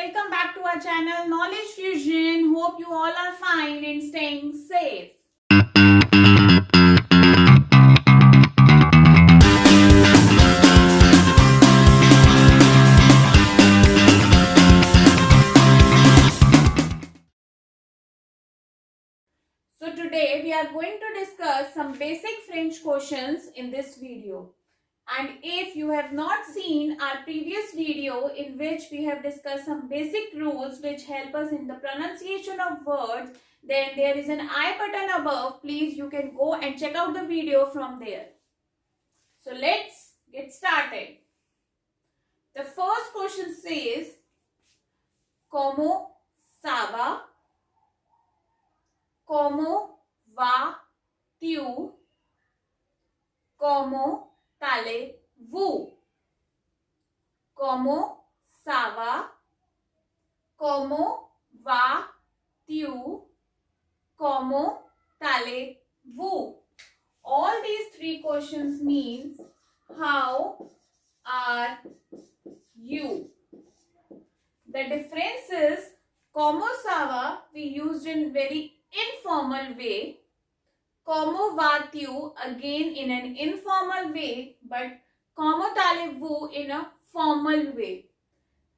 welcome back to our channel Knowledge Fusion. Hope you all are fine and staying safe. So today we are going to discuss some basic French questions in this video. And if you have not seen our previous video in which we have discussed some basic rules which help us in the pronunciation of words, then there is an I button above. Please, you can go and check out the video from there. So let's get started. The first question says, Comment ça va? Comment vas-tu? Comment allez-vous? Comment ça va? Comment vas-tu? Comment allez-vous? All these three questions means how are you? The difference is comment ça va we used in very informal way. Comment vas-tu again in an informal way, but comment allez-vous in a formal way.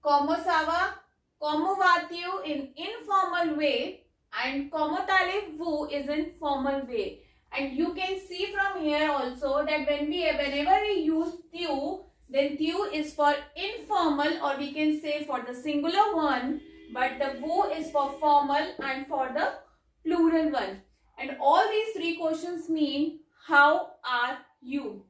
Comment ça va, comment vas-tu in informal way, and comment allez-vous is in formal way. And you can see from here also that whenever we use tu, then tu is for informal, or we can say for the singular one, but the vous is for formal and for the plural one. And all these three questions mean how are you?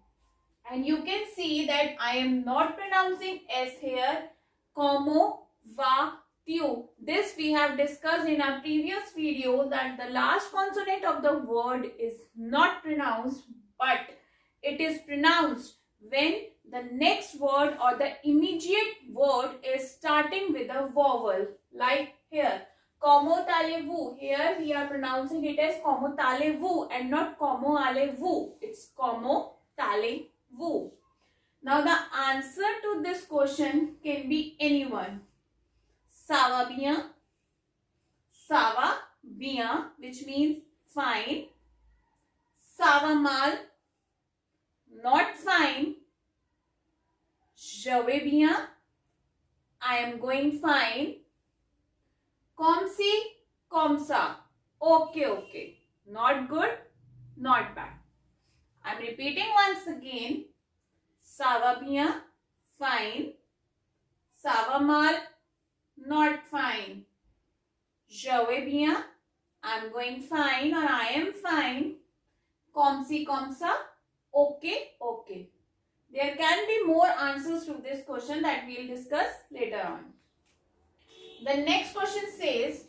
And you can see that I am not pronouncing S here. Comment vas-tu? This we have discussed in our previous video that the last consonant of the word is not pronounced, but it is pronounced when the next word or the immediate word is starting with a vowel. Like here. Comment allez-vous? Here we are pronouncing it as comment allez-vous and not comment allez-vous. It's comment allez-vous. Now the answer to this question can be anyone. Ça va bien? Ça va bien, which means fine. Ça va mal? Not fine. Je vais bien? I am going fine. Comme si, comme ça. Okay, okay. Not good, not bad. I'm repeating once again. Ça va bien, fine. Ça va mal, not fine. Je vais bien, I'm going fine or I am fine. Comme si, comme ça. Okay, okay. There can be more answers to this question that we will discuss later on. The next question says,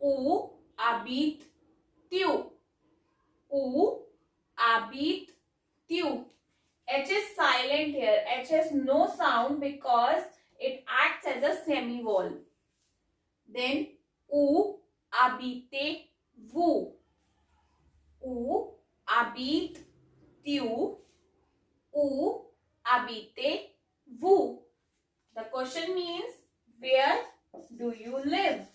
Où habites-tu? Où habites-tu? H is silent here. H has no sound because it acts as a semivowel. Then, où habitez-vous? Où habites-tu? Où habitez-vous? The question means, where do you live?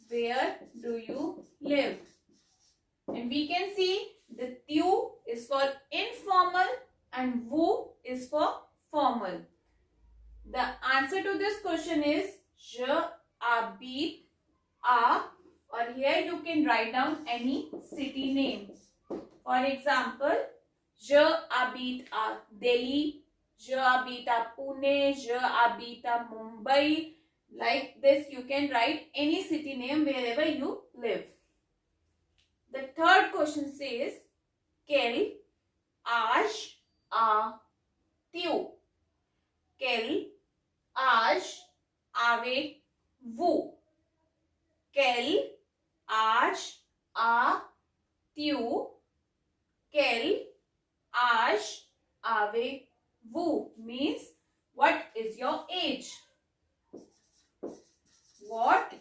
Where do you live? And we can see the tu is for informal and vous is for formal. The answer to this question is je habite à, or here you can write down any city name. For example, je habite à Delhi, je habite à Pune, je habite à Mumbai. Like this, you can write any city name wherever you live. The third question says, Quel âge as-tu? Quel âge avez-vous? Quel âge as-tu? Quel âge avez-vous? Means, what is your age? What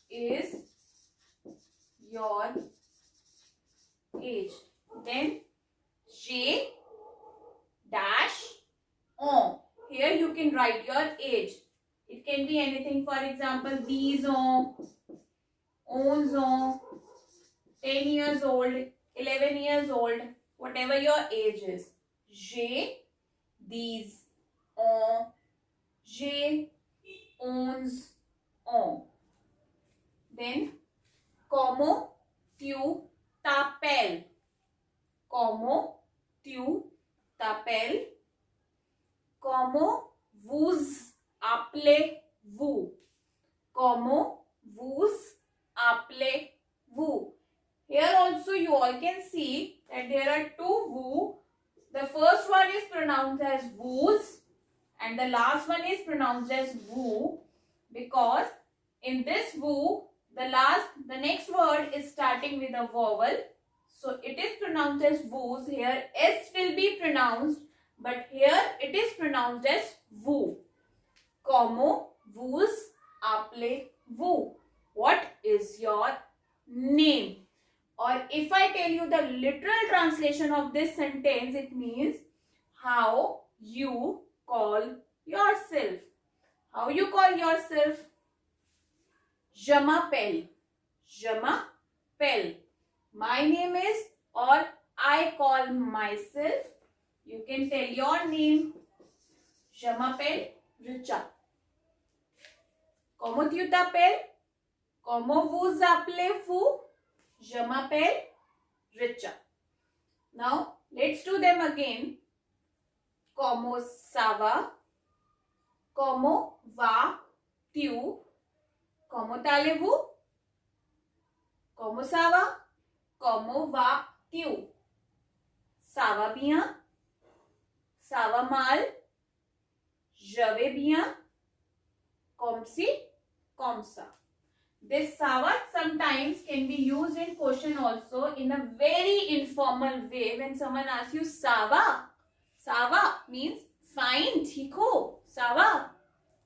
is your age? Then J dash on. Here you can write your age. It can be anything. For example, 10 ans, 11 ans, 10 years old, 11 years old, whatever your age is. J'ai 10 ans, j'ai 11 ans. Then, comment tu t'appelles? Comment tu t'appelles? Comment vous appelez-vous? Comment vous appelez-vous? Here also you all can see that there are two vous. The first one is pronounced as vous and the last one is pronounced as vous, because in this vous the next word is starting with a vowel. So it is pronounced as vous. Here S will be pronounced, but here it is pronounced as vous. Comment vous appelez-vous? What is your name? Or if I tell you the literal translation of this sentence, it means how you call yourself. How you call yourself? Je m'appelle. Je m'appelle. My name is, or I call myself. You can tell your name. Je m'appelle Richa. Comment tu t'appelles? Comment vous appelez-vous? Je m'appelle Richa. Now, let's do them again. Comment ça va? Comment vas-tu? Comment allez-vous? Comment ça va? Comment vas-tu? Ça va bien? Ça va mal? Je vais bien? Comme si, comme ça. This ça va sometimes can be used in question also in a very informal way. When someone asks you ça va? Ça va means fine, ठीक हो, ça va.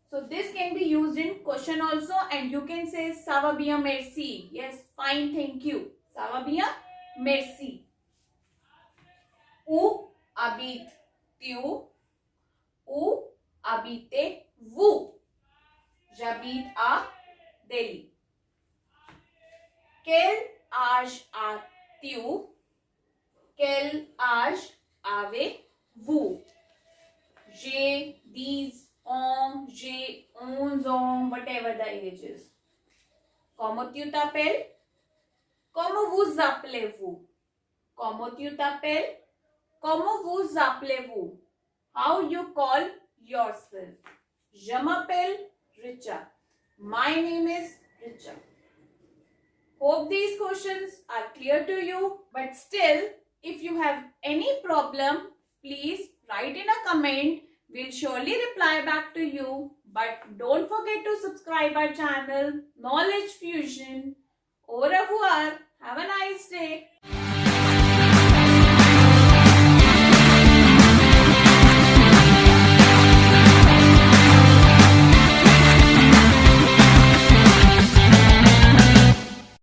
So this can be used in question also, and you can say ça va bien, merci. Yes, fine, thank you. Ça va bien, merci. Où habites-tu? Où habitez-vous? J'habite à Delhi. Quel âge as-tu? Quel âge avez-vous? J'ai 10 ans, j'ai 11 ans, whatever the age is. Comment tu t'appelles? Comment vous appelez-vous? Comment tu t'appelles? Comment vous appelez-vous? How you call yourself? Je m'appelle Richa. My name is Richa. Hope these questions are clear to you. But still, if you have any problem, please write in a comment. We'll surely reply back to you. But don't forget to subscribe our channel, Knowledge Fusion. Au revoir. Have a nice day.